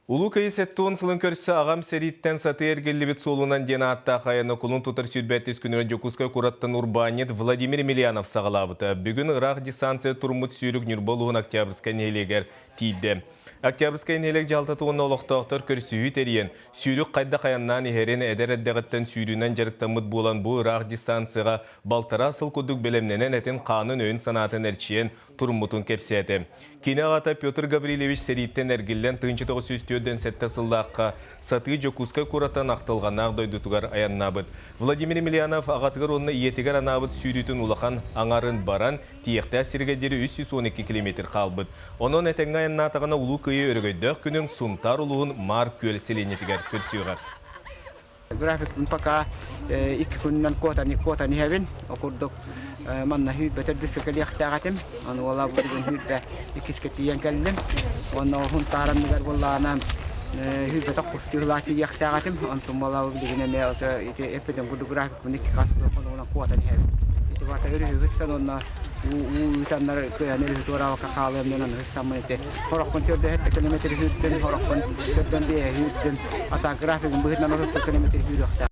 Улу кайсеттуын сылын көрсі ағам сериттен саты ергелі солунан дені атта қайыны құлын тұтыр сүрбәттес күнірі жокускай құраттан урбанет Владимир Мильянов сағалабыты. Бүгін ұрақ дистанция турмут сүйрік Нюрболуын Октябрьскай нелегер тейді. Октябрьскай нелег жалтатуын олықтақтар көрсүйі терген. Сүйрік қайда қаяннан ехерен әдер әддіғіттен сүйрінен жарықтамыд болан бұл ұрақ дистанцияға балтара сыл күдік белемненен әтін қанын өйін санатын әрчиен турмутын кепсеті. Кені ағата Петр Гаврилевич сериттен әргілден 1904-ден сәтті сылдаққа саты жокускай құраттан ақтылған ағдойдутығар аяннабыд. Владимир Мильянов ағатығыр онына иетігер анабыд сүйрітін улақан аңарын баран тиекті әсіргедері 312 км қалбыд. Оның әтенгі аяннатығына улу күйі өргөйдіқ күнің сумтар улуғын мар көл селенетігер көрсүйіғар. График пока 2 күннен котаны хәвен окурдык манна хүйт бетер дискали яхтагатым аны вала бүгүн хүйт икиске тиен келдим аны хун тараннар буллана хүйт бетак кустурлати яхтагатым антум вала бүгүн эме ите эпеден буду график буник касты колона котаны хәвен ите вата өрүгүстөн онна уутаннар көянер хутора кахалем менен саммете хороккон төрдө хетте километр хүйттен хороккон төрдөн бие хүйттен ата график бүгүн 40 км хүйрөктө